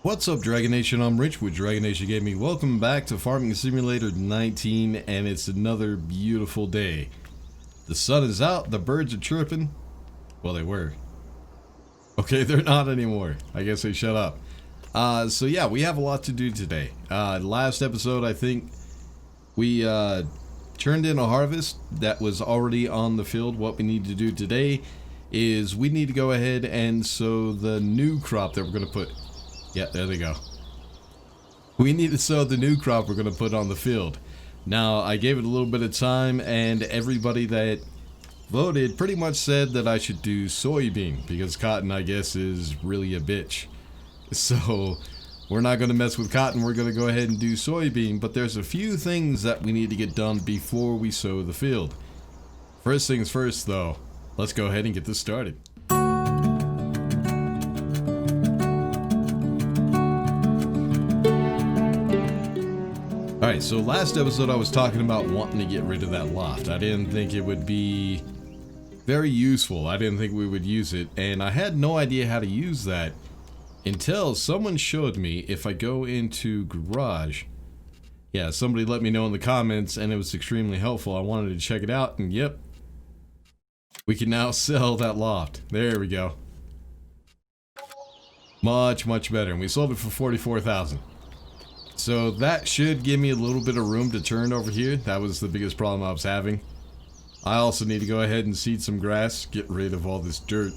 What's up, Dragon Nation? I'm Rich with Dragon Nation Gaming. Welcome back to Farming Simulator 19, and it's another beautiful day. The sun is out, the birds are chirping. Well, they were. Okay, they're not anymore. I guess they shut up. So yeah, we have a lot to do today. Last episode, I think we turned in a harvest that was already on the field. What we need to do today is we need to go ahead and sow the new crop that we're going to put. Yeah, there they go. We need to sow the new crop we're going to put on the field. Now, I gave it a little bit of time, and everybody that voted pretty much said that I should do soybean, because cotton, I guess, is really a bitch. So, we're not going to mess with cotton, we're going to go ahead and do soybean, but there's a few things that we need to get done before we sow the field. First things first, though, let's go ahead and get this started. Alright, so last episode I was talking about wanting to get rid of that loft. I didn't think it would be very useful. I didn't think we would use it, and I had no idea how to use that until someone showed me. If I go into garage, yeah, somebody let me know in the comments, and it was extremely helpful. I wanted to check it out, and yep, we can now sell that loft. There we go. Much better, and we sold it for 44,000. So that should give me a little bit of room to turn over here. That was the biggest problem I was having. I also need to go ahead and seed some grass, get rid of all this dirt.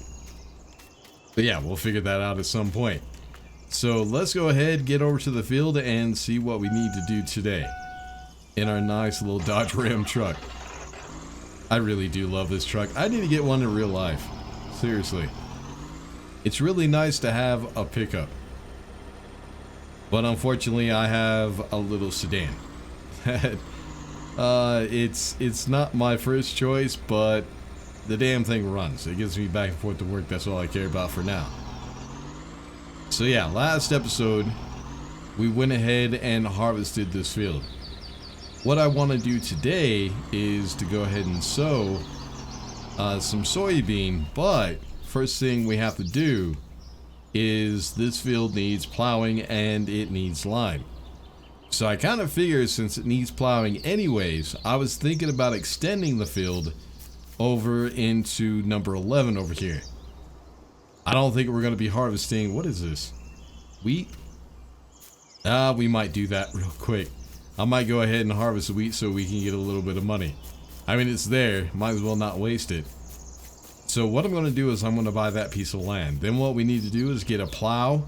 But yeah, we'll figure that out at some point. So let's go ahead, get over to the field, and see what we need to do today in our nice little Dodge Ram truck. I really do love this truck. I need to get one in real life. Seriously. It's really nice to have a pickup. But unfortunately, I have a little sedan. It's not my first choice, but the damn thing runs. It gets me back and forth to work. That's all I care about for now. So yeah, last episode, we went ahead and harvested this field. What I want to do today is to go ahead and sow some soybean, but first thing we have to do is this field needs plowing and it needs lime. So I kind of figured, since it needs plowing anyways, I was thinking about extending the field over into number 11 over here. I don't think we're going to be harvesting, what is this? Wheat? We might do that real quick. I might go ahead and harvest the wheat so we can get a little bit of money. I mean, it's there, might as well not waste it. So what I'm going to do is I'm going to buy that piece of land. Then what we need to do is get a plow,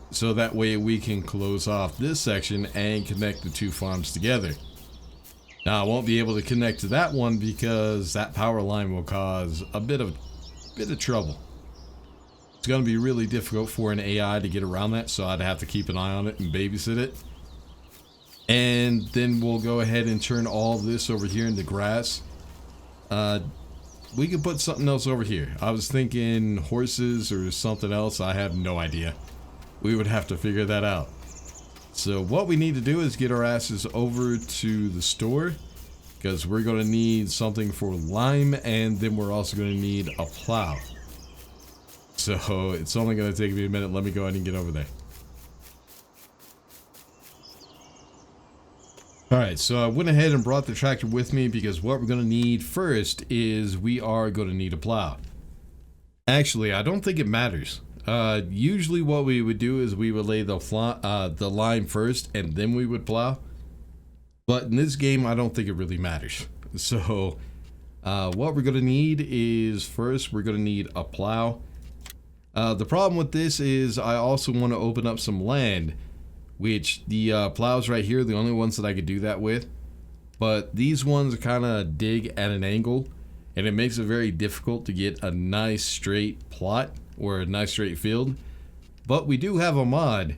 so that way we can close off this section and connect the two farms together. Now I won't be able to connect to that one because that power line will cause a bit of trouble. It's going to be really difficult for an AI to get around that, so I'd have to keep an eye on it and babysit it. And then we'll go ahead and turn all this over here into grass. We could put something else over here. I was thinking horses or something else. I have no idea. We would have to figure that out. So what we need to do is get our asses over to the store, because we're going to need something for lime, and then we're also going to need a plow. So it's only going to take me a minute. Let me go ahead and get over there. Alright, so I went ahead and brought the tractor with me, because what we're going to need first is we are going to need a plow. Actually, I don't think it matters. Usually what we would do is we would lay the line first and then we would plow. But in this game, I don't think it really matters. So what we're going to need is, first we're going to need a plow. The problem with this is I also want to open up some land, which the plows right here are the only ones that I could do that with. But these ones kind of dig at an angle, and it makes it very difficult to get a nice straight plot or a nice straight field. But we do have a mod,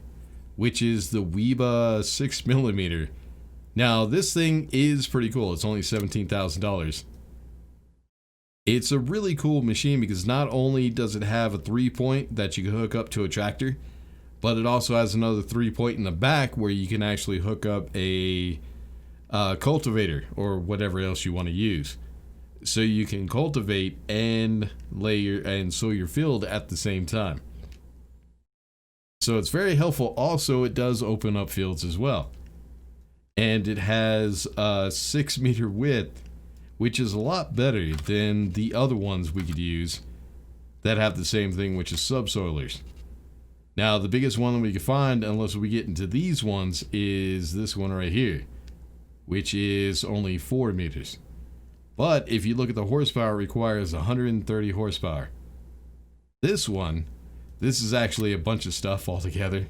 which is the Weeba 6mm. Now this thing is pretty cool. It's only $17,000. It's a really cool machine, because not only does it have a 3-point that you can hook up to a tractor, but it also has another 3-point in the back where you can actually hook up a cultivator or whatever else you want to use. So you can cultivate and sow your field at the same time. So it's very helpful. Also, it does open up fields as well. And it has a 6-meter width, which is a lot better than the other ones we could use that have the same thing, which is subsoilers. Now, the biggest one that we can find, unless we get into these ones, is this one right here, which is only 4 meters. But if you look at the horsepower, it requires 130 horsepower. This one, this is actually a bunch of stuff altogether.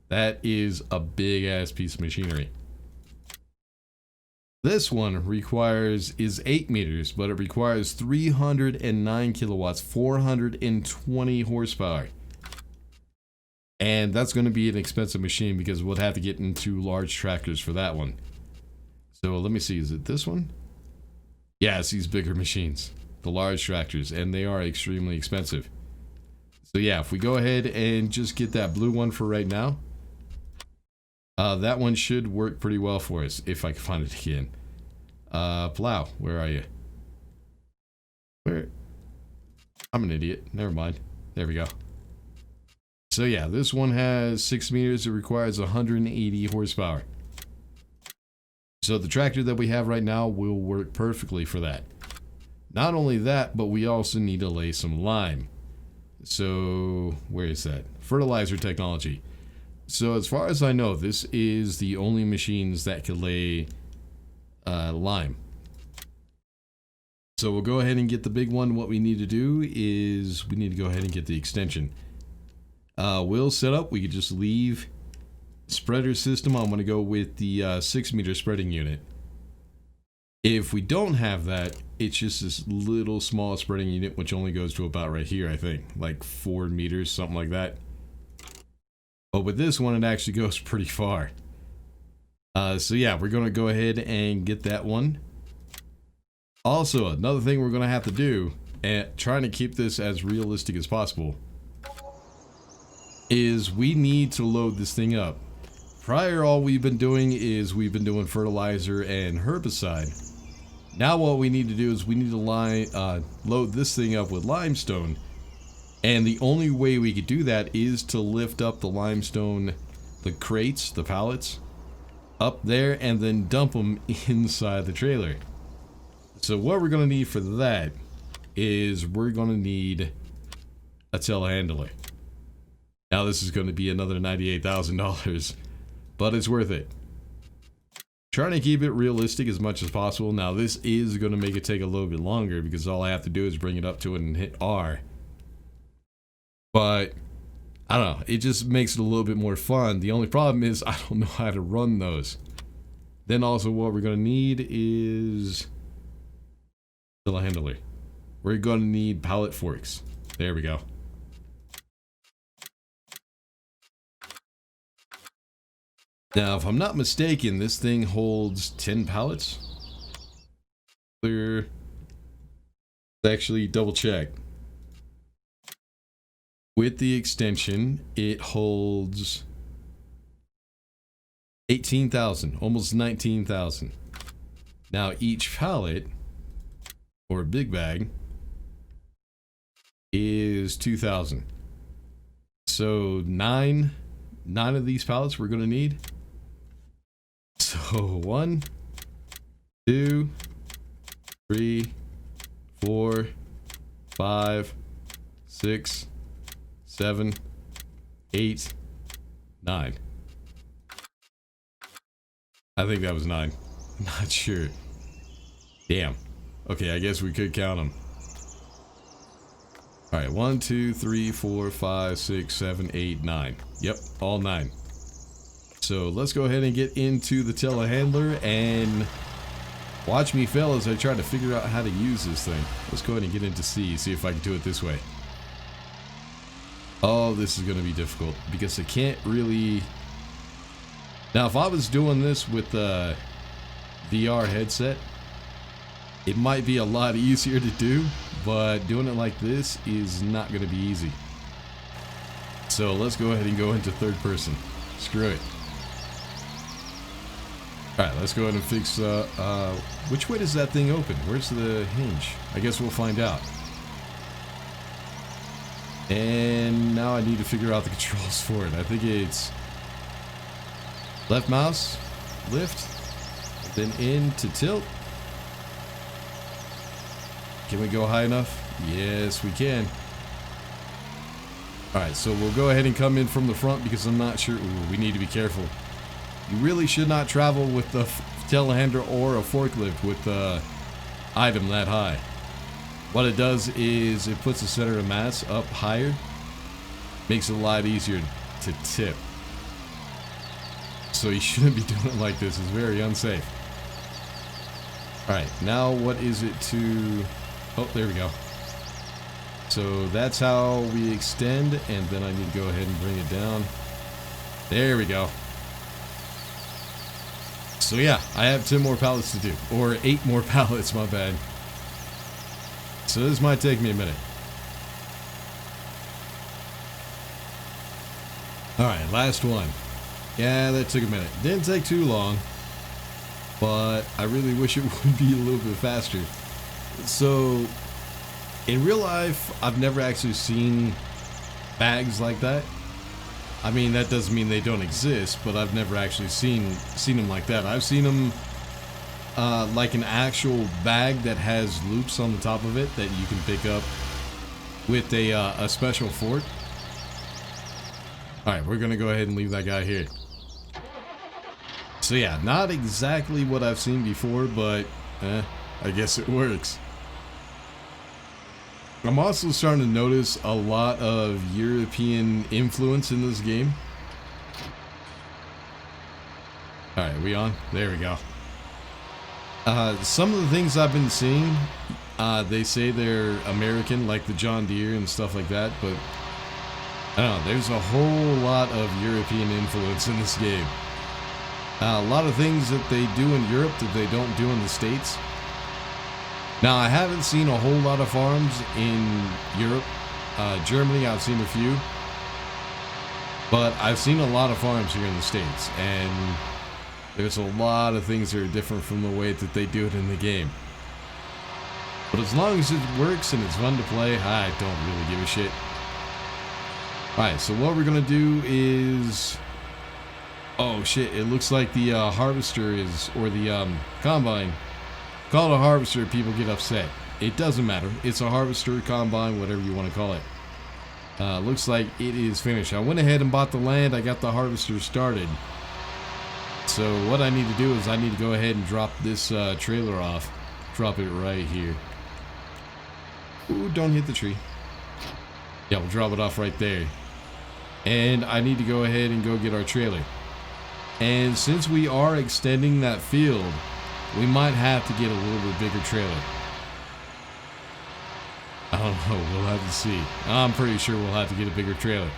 That is a big ass piece of machinery. This one is 8 meters, but it requires 309 kilowatts, 420 horsepower. And that's going to be an expensive machine because we'll have to get into large tractors for that one. So let me see, is it this one? Yeah, it's these bigger machines, the large tractors, and they are extremely expensive. So yeah, if we go ahead and just get that blue one for right now, that one should work pretty well for us, if I can find it again. Plow, where are you? Where? I'm an idiot. Never mind. There we go. So yeah, this one has 6 meters. It requires 180 horsepower. So the tractor that we have right now will work perfectly for that. Not only that, but we also need to lay some lime. So where is that? Fertilizer technology. So as far as I know, this is the only machines that can lay lime. So we'll go ahead and get the big one. What we need to do is we need to go ahead and get the extension. We'll set up. We could just leave spreader system. I'm going to go with the 6-meter spreading unit. If we don't have that, it's just this little small spreading unit, which only goes to about right here, I think, like 4 meters, something like that. But with this one, it actually goes pretty far. So yeah, we're going to go ahead and get that one. Also, another thing we're going to have to do, and trying to keep this as realistic as possible, is we need to load this thing up. Prior, all we've been doing is we've been doing fertilizer and herbicide. Now what we need to do is we need to load this thing up with limestone. And the only way we could do that is to lift up the limestone, the crates, the pallets, up there and then dump them inside the trailer. So what we're going to need for that is we're going to need a telehandler. Now this is going to be another $98,000, but it's worth it. Trying to keep it realistic as much as possible. Now this is going to make it take a little bit longer because all I have to do is bring it up to it and hit R. But I don't know, it just makes it a little bit more fun. The only problem is I don't know how to run those. Then also what we're going to need is telehandler. We're going to need pallet forks. There we go. Now, if I'm not mistaken, this thing holds 10 pallets. Clear. Let's actually double check. With the extension, it holds 18,000, almost 19,000. Now, each pallet, or big bag, is 2,000. So, nine of these pallets we're going to need. So 1, 2, 3, 4, 5, 6, 7, 8, 9. I think that was 9. Not sure. Damn. Okay, I guess we could count them. Alright, 1, 2, 3, 4, 5, 6, 7, 8, 9. Yep, all 9. So let's go ahead and get into the telehandler and watch me fail as I try to figure out how to use this thing. Let's go ahead and get into C, see if I can do it this way. Oh, this is going to be difficult because I can't really... Now, if I was doing this with a VR headset, it might be a lot easier to do, but doing it like this is not going to be easy. So let's go ahead and go into third person. Screw it. Alright, let's go ahead and fix, which way does that thing open? Where's the hinge? I guess we'll find out. And now I need to figure out the controls for it. I think it's left mouse, lift, then in to tilt. Can we go high enough? Yes, we can. Alright, so we'll go ahead and come in from the front because I'm not sure. Ooh, we need to be careful. You really should not travel with the telehandler or a forklift with the item that high. What it does is it puts the center of mass up higher. Makes it a lot easier to tip. So you shouldn't be doing it like this. It's very unsafe. Alright, now what is it to... Oh, there we go. So that's how we extend, and then I need to go ahead and bring it down. There we go. So yeah, I have 10 more pallets to do. Or 8 more pallets, my bad. So this might take me a minute. Alright, last one. Yeah, that took a minute. Didn't take too long. But I really wish it would be a little bit faster. So, in real life, I've never actually seen bags like that. I mean, that doesn't mean they don't exist, but I've never actually seen them like that. I've seen them like an actual bag that has loops on the top of it that you can pick up with a special fork. Alright, we're going to go ahead and leave that guy here. So yeah, not exactly what I've seen before, but I guess it works. I'm also starting to notice a lot of European influence in this game. Alright, we on? There we go. Some of the things I've been seeing, they say they're American, like the John Deere and stuff like that, but I don't know, there's a whole lot of European influence in this game. A lot of things that they do in Europe that they don't do in the States. Now, I haven't seen a whole lot of farms in Europe. Germany, I've seen a few. But I've seen a lot of farms here in the States. And there's a lot of things that are different from the way that they do it in the game. But as long as it works and it's fun to play, I don't really give a shit. Alright, so what we're going to do is... Oh shit, it looks like the harvester is... Or the combine... Call it a harvester, people get upset. It doesn't matter. It's a harvester, combine, whatever you want to call it. Looks like it is finished. I went ahead and bought the land. I got the harvester started. So what I need to do is I need to go ahead and drop this trailer off. Drop it right here. Ooh, don't hit the tree. Yeah, we'll drop it off right there. And I need to go ahead and go get our trailer. And since we are extending that field... We might have to get a little bit bigger trailer. I don't know. We'll have to see. I'm pretty sure we'll have to get a bigger trailer.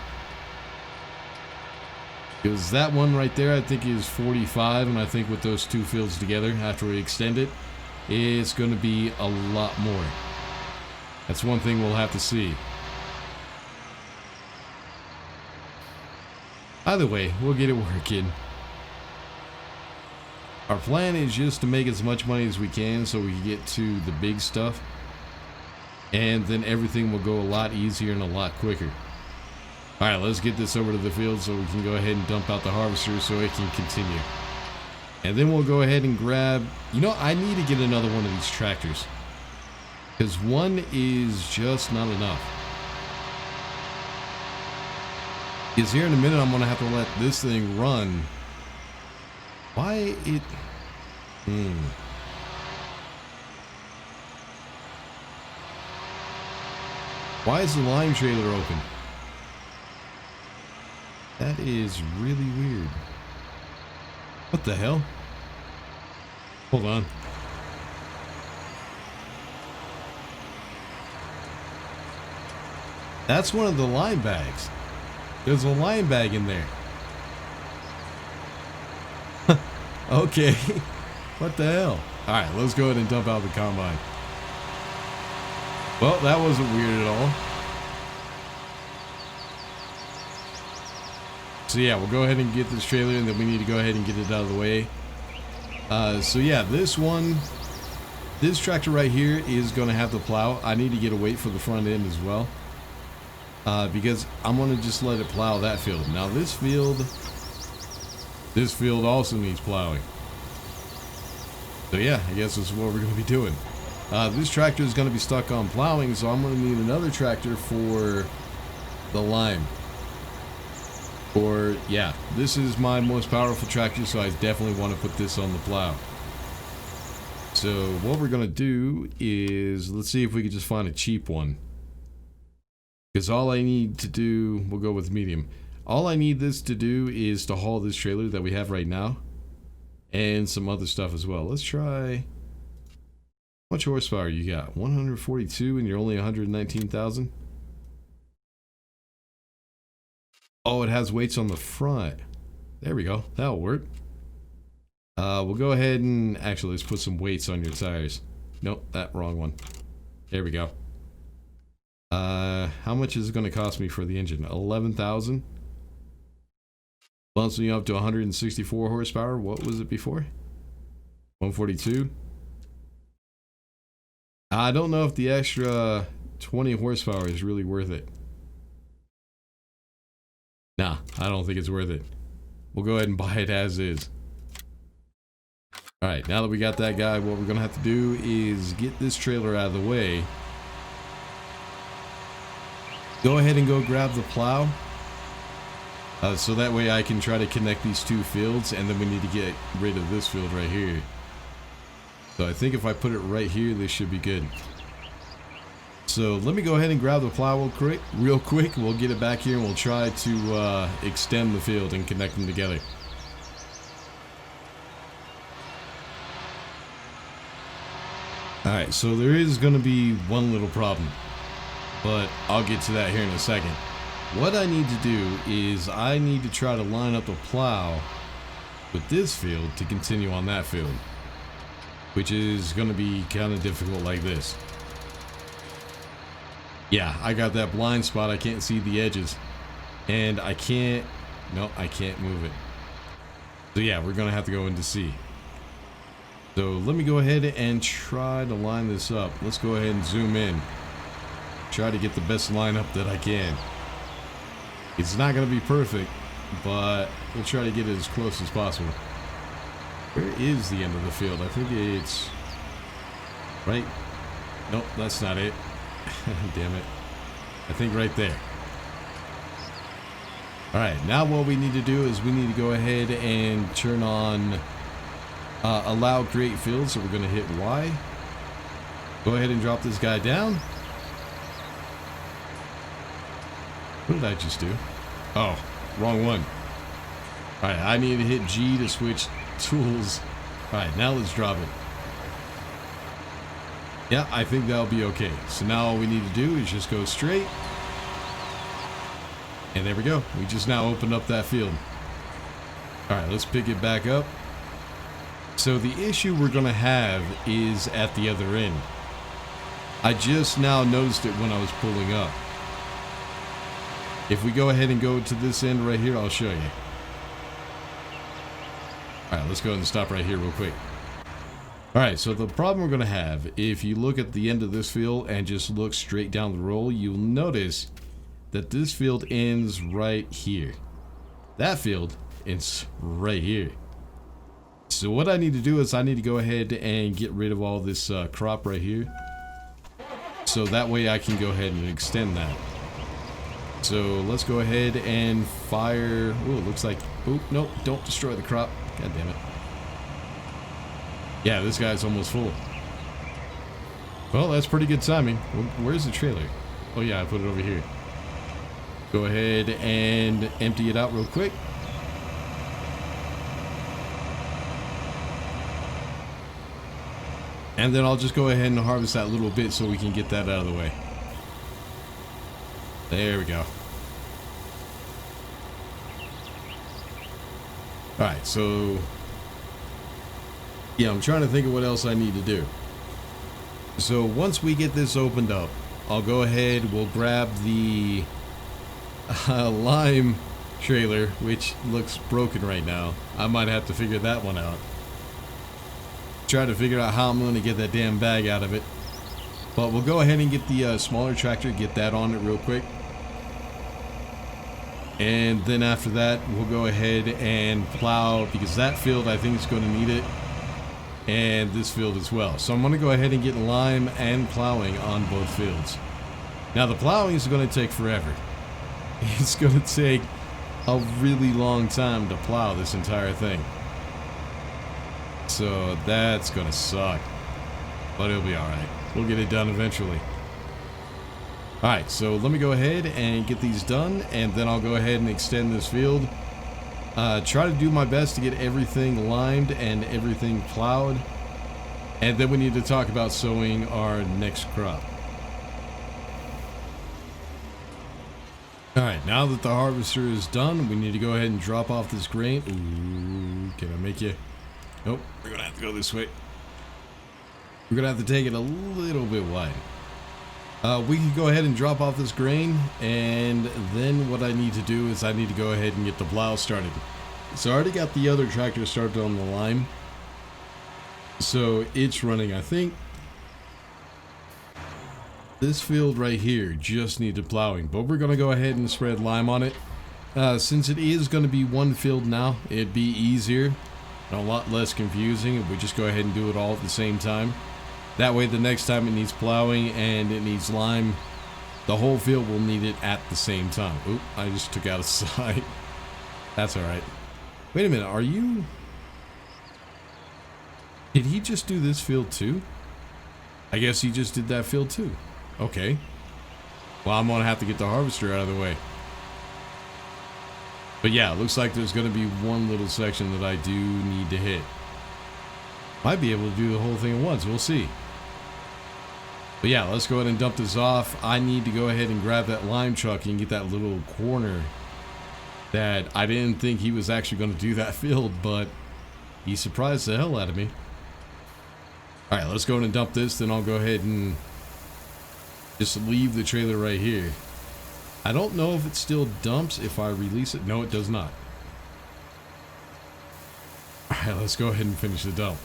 Because that one right there, I think is 45. And I think with those two fields together, after we extend it, it's going to be a lot more. That's one thing we'll have to see. Either way, we'll get it working. Our plan is just to make as much money as we can so we can get to the big stuff. And then everything will go a lot easier and a lot quicker. Alright, let's get this over to the field so we can go ahead and dump out the harvester so it can continue. And then we'll go ahead and grab... You know, I need to get another one of these tractors. Because one is just not enough. Because here in a minute I'm going to have to let this thing run... Why it... Why is the lime trailer open? That is really weird. What the hell? Hold on. That's one of the lime bags. There's a lime bag in there. Okay. What the hell? Alright, let's go ahead and dump out the combine. Well, that wasn't weird at all. So yeah, we'll go ahead and get this trailer and then we need to go ahead and get it out of the way. So yeah, this tractor right here is going to have the plow. I need to get a weight for the front end as well. because I'm gonna just let it plow that field. Now this field also needs plowing. So yeah, I guess this is what we're gonna be doing. This tractor is gonna be stuck on plowing, so I'm gonna need another tractor for the lime. Or yeah, this is my most powerful tractor, so I definitely want to put this on the plow. So what we're gonna do is, let's see if we can just find a cheap one. Because all I need to do, we'll go with medium. All I need this to do is to haul this trailer that we have right now. And some other stuff as well. Let's try, how much horsepower you got? 142 and you're only 119,000? Oh, it has weights on the front. There we go. That'll work. We'll go ahead and actually let's put some weights on your tires. Nope, that wrong one. There we go. How much is it going to cost me for the engine? 11,000. Bumps me up to 164 horsepower. What was it before? 142. I don't know if the extra 20 horsepower is really worth it. Nah, I don't think it's worth it. We'll go ahead and buy it as is. Alright, now that we got that guy, what we're going to have to do is get this trailer out of the way. Go ahead and go grab the plow. So that way I can try to connect these two fields, and then we need to get rid of this field right here. So I think if I put it right here, this should be good. So let me go ahead and grab the plow real quick. We'll get it back here and we'll try to extend the field and connect them together. Alright, so there is going to be one little problem, but I'll get to that here in a second. What I need to do is I need to try to line up the plow with this field to continue on that field, which is going to be kind of difficult like this. Yeah, I got that blind spot. I can't see the edges. And I can't... No, I can't move it. So yeah, we're going to have to go into C. So let me go ahead and try to line this up. Let's go ahead and zoom in. Try to get the best lineup that I can. It's not going to be perfect, but we'll try to get it as close as possible. Where is the end of the field? I think it's... right? Nope, that's not it. Damn it. I think right there. Alright, now what we need to do is we need to go ahead and turn on allow create field. So we're going to hit Y. Go ahead and drop this guy down. What did I just do? Oh, wrong one. Alright, I need to hit G to switch tools. Alright, now let's drop it. Yeah, I think that'll be okay. So now all we need to do is just go straight. And there we go. We just now opened up that field. Alright, let's pick it back up. So the issue we're going to have is at the other end. I just now noticed it when I was pulling up. If we go ahead and go to this end right here, I'll show you. Alright, let's go ahead and stop right here real quick. Alright, so the problem we're going to have, if you look at the end of this field and just look straight down the roll, you'll notice that this field ends right here. That field ends right here. So what I need to do is I need to go ahead and get rid of all this crop right here. So that way I can go ahead and extend that. So let's go ahead and fire. Oh, it looks like... oh, nope, don't destroy the crop. God damn it. Yeah, this guy's almost full. Well, that's pretty good timing. Where's the trailer? Oh yeah, I put it over here. Go ahead and empty it out real quick. And then I'll just go ahead and harvest that little bit so we can get that out of the way. There we go. Alright, so... yeah, I'm trying to think of what else I need to do. So once we get this opened up, I'll go ahead, we'll grab the lime trailer, which looks broken right now. I might have to figure that one out. Try to figure out how I'm going to get that damn bag out of it. But we'll go ahead and get the smaller tractor, get that on it real quick. And then after that, we'll go ahead and plow, because that field I think is going to need it, and this field as well. So I'm going to go ahead and get lime and plowing on both fields. Now the plowing is going to take forever. It's going to take a really long time to plow this entire thing. So that's going to suck. But it'll be alright. We'll get it done eventually. Alright, so let me go ahead and get these done, and then I'll go ahead and extend this field. Try to do my best to get everything limed and everything plowed. And then we need to talk about sowing our next crop. Alright, now that the harvester is done, we need to go ahead and drop off this grain. Ooh, can I make you? Nope, we're going to have to go this way. We're going to have to take it a little bit wide. We can go ahead and drop off this grain, and then what I need to do is I need to go ahead and get the plow started. So I already got the other tractor started on the line. So it's running, I think. This field right here just needed plowing, but we're going to go ahead and spread lime on it. Since it is going to be one field now, it'd be easier and a lot less confusing if we just go ahead and do it all at the same time. That way the next time it needs plowing and it needs lime, the whole field will need it at the same time. Oop, I just took out a side. That's alright. Wait a minute, are you... Did he just do this field too? I guess he just did that field too. Okay. Well, I'm gonna have to get the harvester out of the way. But yeah, it looks like there's gonna be one little section that I do need to hit. Might be able to do the whole thing at once, we'll see. But yeah, let's go ahead and dump this off. I need to go ahead and grab that lime truck and get that little corner that I didn't think he was actually going to do that field, but he surprised the hell out of me. Alright, let's go ahead and dump this, then I'll go ahead and just leave the trailer right here. I don't know if it still dumps if I release it. No, it does not. Alright, let's go ahead and finish the dump.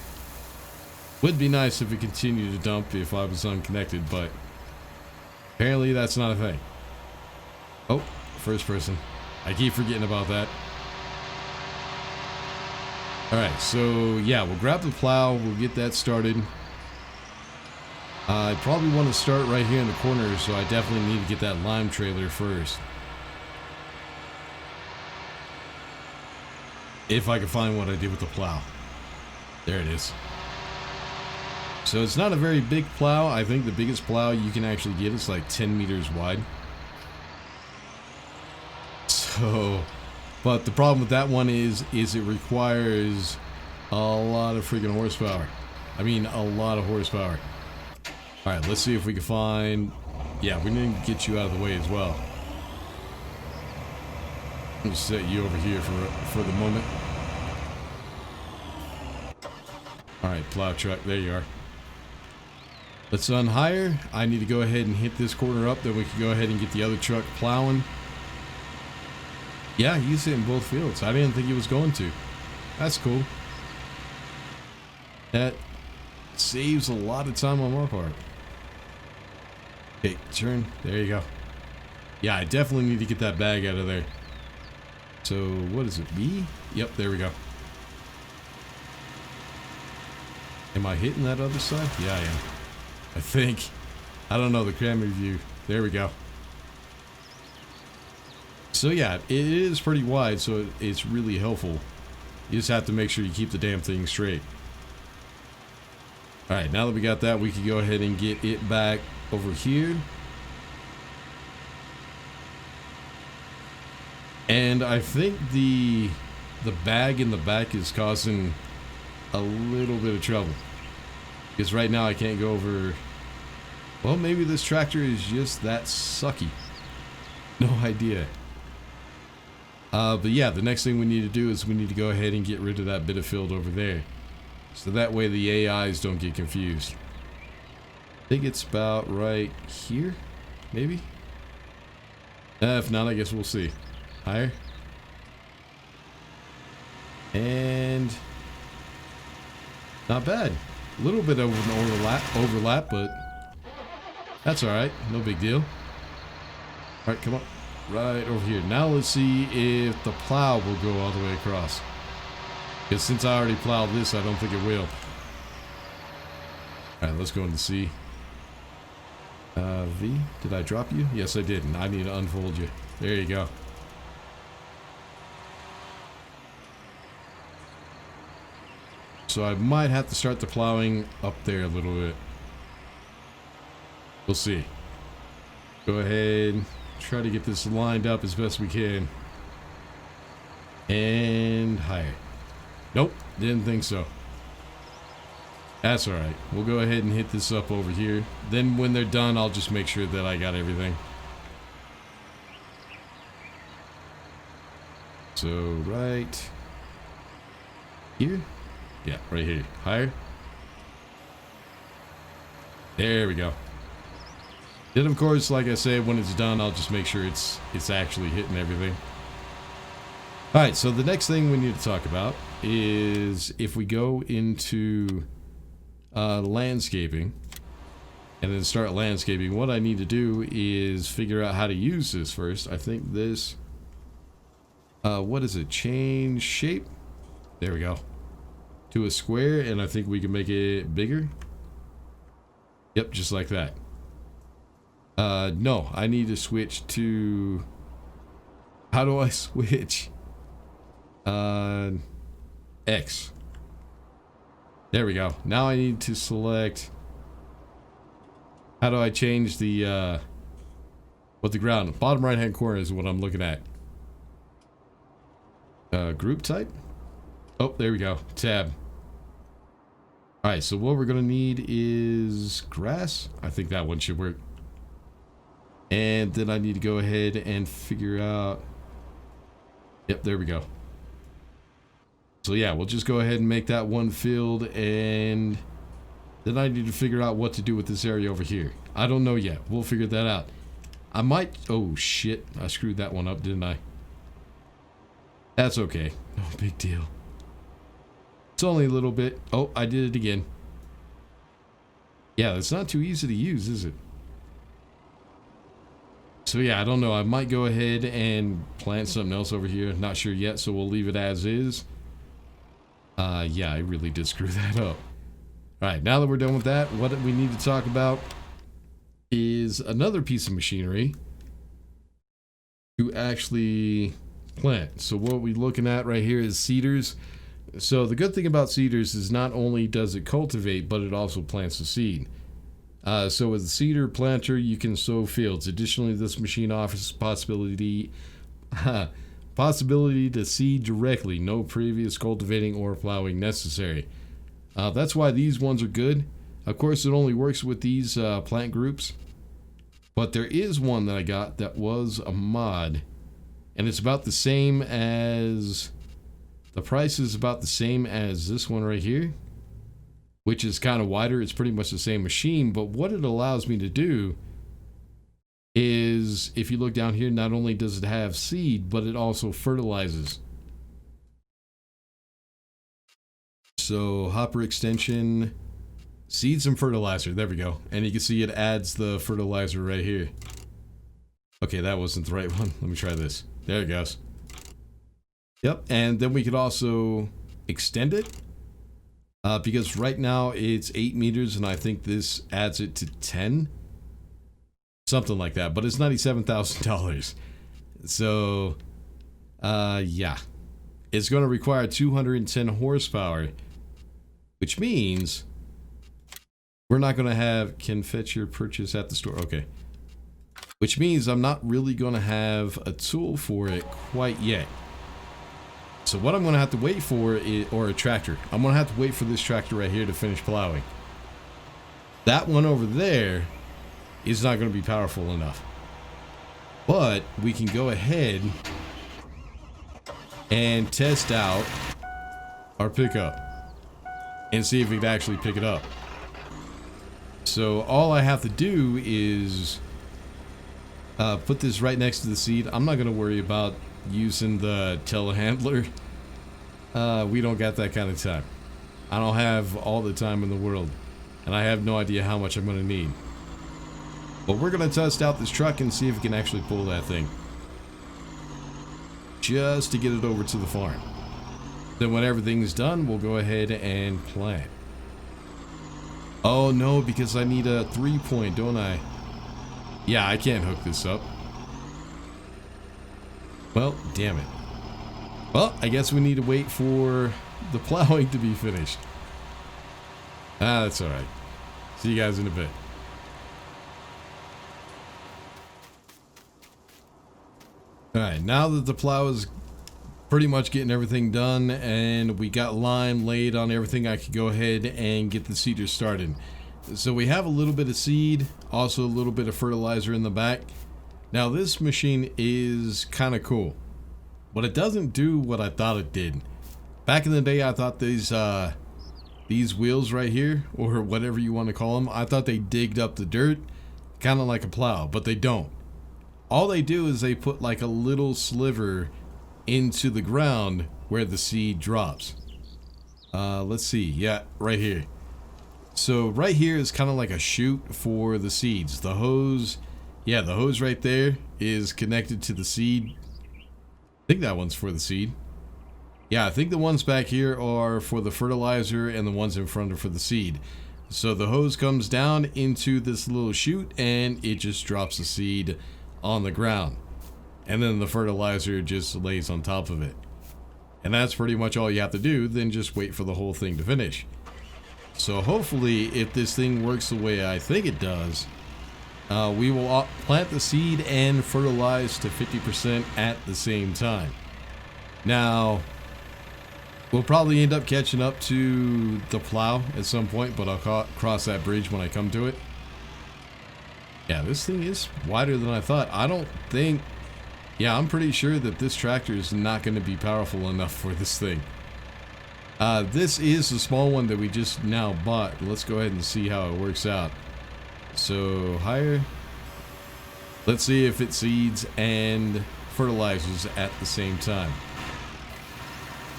Would be nice if it continued to dump if I was unconnected, but apparently that's not a thing. Oh, first person. I keep forgetting about that. Alright, so yeah, we'll grab the plow, we'll get that started. I probably want to start right here in the corner, so I definitely need to get that lime trailer first. If I can find what I did with the plow. There it is. So it's not a very big plow. I think the biggest plow you can actually get is like 10 meters wide. So, but the problem with that one is it requires a lot of freaking horsepower. I mean, a lot of horsepower. Alright, let's see if we can find... Yeah, we need to get you out of the way as well. I'm gonna set you over here for the moment. Alright, plow truck, there you are. Let's unhire. I need to go ahead and hit this corner up, then we can go ahead and get the other truck plowing. Yeah, he's hitting both fields. I didn't think he was going to. That's cool. That saves a lot of time on our part. Okay, turn. There you go. Yeah, I definitely need to get that bag out of there. So, what is it? B? Yep, there we go. Am I hitting that other side? Yeah, I am. I think. I don't know, the camera view. There we go. So yeah, it is pretty wide, so it's really helpful. You just have to make sure you keep the damn thing straight. Alright, now that we got that, we can go ahead and get it back over here. And I think the bag in the back is causing a little bit of trouble. Because right now I can't go over... Well, maybe this tractor is just that sucky. No idea. But yeah, the next thing we need to do is we need to go ahead and get rid of that bit of field over there. So that way the AIs don't get confused. I think it's about right here, maybe? If not, I guess we'll see. Higher. And not bad. A little bit of an overlap, but that's alright. No big deal. Alright, come on. right over here. Now let's see if the plow will go all the way across. Because since I already plowed this, I don't think it will. Alright, let's go into C. V, did I drop you? Yes, I did. And I need to unfold you. There you go. So I might have to start the plowing up there a little bit. We'll see. Go ahead, try to get this lined up as best we can. And higher. Nope, didn't think so. That's alright. We'll go ahead and hit this up over here. Then when they're done, I'll just make sure that I got everything. So right here? Yeah, right here. Higher. There we go. Then of course, like I said, when it's done, I'll just make sure it's actually hitting everything. Alright, so the next thing we need to talk about is if we go into landscaping and then start landscaping, what I need to do is figure out how to use this first. I think this, what is it? Change shape. There we go. To a square, and I think we can make it bigger. Yep, just like that. No, I need to switch to, how do I switch? X. There we go. Now I need to select, how do I change the, what the ground, bottom right hand corner is what I'm looking at. Group type? Oh, there we go. Tab. Alright, so what we're gonna need is grass. I think that one should work. And then I need to go ahead and figure out, yep, there we go. So yeah, we'll just go ahead and make that one field, and then I need to figure out what to do with this area over here. I don't know yet. We'll figure that out. I might, oh shit, I screwed that one up, didn't I? That's okay. No big deal. It's only a little bit. Oh, I did it again. Yeah, it's not too easy to use, is it? So yeah, I don't know. I might go ahead and plant something else over here. Not sure yet, so we'll leave it as is. Yeah, I really did screw that up. Alright, now that we're done with that, what we need to talk about is another piece of machinery to actually plant. So what we're looking at right here is seeders. So the good thing about seeders is not only does it cultivate, but it also plants the seed. So with the seeder planter, you can sow fields. Additionally, this machine offers possibility to seed directly. No previous cultivating or plowing necessary. That's why these ones are good. Of course, it only works with these plant groups. But there is one that I got that was a mod. And it's about the same as... The price is about the same as this one right here, which is kind of wider. It's pretty much the same machine, but what it allows me to do is, if you look down here, not only does it have seed, but it also fertilizes. So hopper extension, seeds and fertilizer, there we go. And you can see it adds the fertilizer right here. Okay, that wasn't the right one. Let me try this. There it goes. Yep, and then we could also extend it. Because right now it's 8 meters, and I think this adds it to 10. Something like that, but it's $97,000. So, yeah. It's going to require 210 horsepower, which means we're not going to have, can fetch your purchase at the store. Okay. Which means I'm not really going to have a tool for it quite yet. So what I'm going to have to wait for is, or a tractor. I'm going to have to wait for this tractor right here to finish plowing. That one over there is not going to be powerful enough. But we can go ahead and test out our pickup and see if we can actually pick it up. So all I have to do is put this right next to the seed. I'm not going to worry about using the telehandler. We don't got that kind of time. I don't have all the time in the world, and I have no idea how much I'm going to need. But we're going to test out this truck and see if we can actually pull that thing. just to get it over to the farm. Then when everything's done, we'll go ahead and plant. Oh no, because I need a 3-point, don't I? Yeah, I can't hook this up. Well, damn it. Well, I guess we need to wait for the plowing to be finished. Ah, that's alright. See you guys in a bit. Alright, now that the plow is pretty much getting everything done and we got lime laid on everything, I could go ahead and get the seeders started. So we have a little bit of seed, also a little bit of fertilizer in the back. Now this machine is kind of cool, but it doesn't do what I thought it did. Back in the day, I thought these wheels right here, or whatever you want to call them, I thought they digged up the dirt, kind of like a plow, but they don't. All they do is they put like a little sliver into the ground where the seed drops. Let's see. Yeah, right here. So right here is kind of like a chute for the seeds. The hose, yeah, the hose right there is connected to the seed. I think that one's for the seed. Yeah, I think the ones back here are for the fertilizer and the ones in front are for the seed. So the hose comes down into this little chute and it just drops the seed on the ground. And then the fertilizer just lays on top of it. And that's pretty much all you have to do, then just wait for the whole thing to finish. So hopefully, if this thing works the way I think it does, we will plant the seed and fertilize to 50% at the same time. Now, we'll probably end up catching up to the plow at some point, but I'll cross that bridge when I come to it. Yeah, this thing is wider than I thought. I don't think... Yeah, I'm pretty sure that this tractor is not going to be powerful enough for this thing. This is the small one that we just now bought. Let's go ahead and see how it works out. So, higher. Let's see if it seeds and fertilizes at the same time.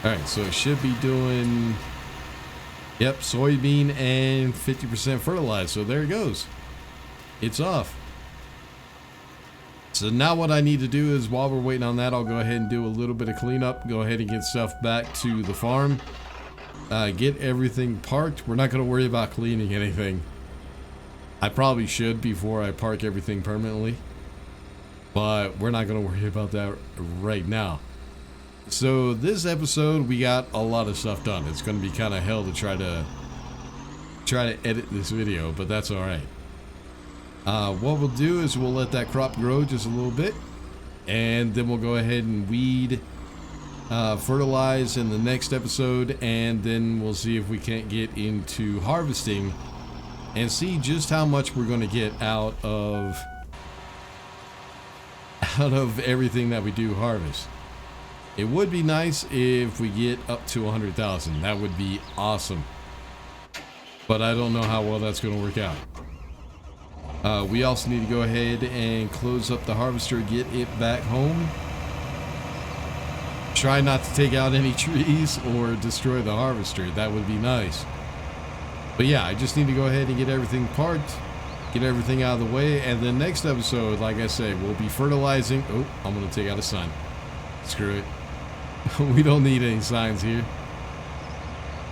Alright, so it should be doing... Yep, soybean and 50% fertilized. So there it goes. It's off. So now what I need to do is, while we're waiting on that, I'll go ahead and do a little bit of cleanup. Go ahead and get stuff back to the farm. Get everything parked. We're not going to worry about cleaning anything. I probably should before I park everything permanently. But we're not going to worry about that right now. So this episode, we got a lot of stuff done. It's going to be kind of hell to try to edit this video, but that's alright. What we'll do is we'll let that crop grow just a little bit, and then we'll go ahead and weed, fertilize in the next episode, and then we'll see if we can't get into harvesting and see just how much we're going to get out of everything that we do harvest. It would be nice if we get up to 100,000. That would be awesome. But I don't know how well that's going to work out. We also need to go ahead and close up the harvester, get it back home. Try not to take out any trees or destroy the harvester. That would be nice. But yeah, I just need to go ahead and get everything parked, get everything out of the way, and then next episode, like I say, we'll be fertilizing. Oh, I'm going to take out a sign. Screw it. We don't need any signs here.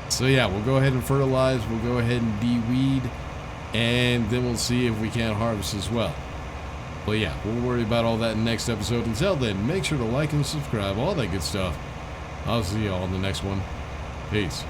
So yeah, we'll go ahead and fertilize. We'll go ahead and de-weed. And then we'll see if we can't harvest as well. But yeah, we'll worry about all that in the next episode. Until then, make sure to like and subscribe, all that good stuff. I'll see y'all in the next one. Peace.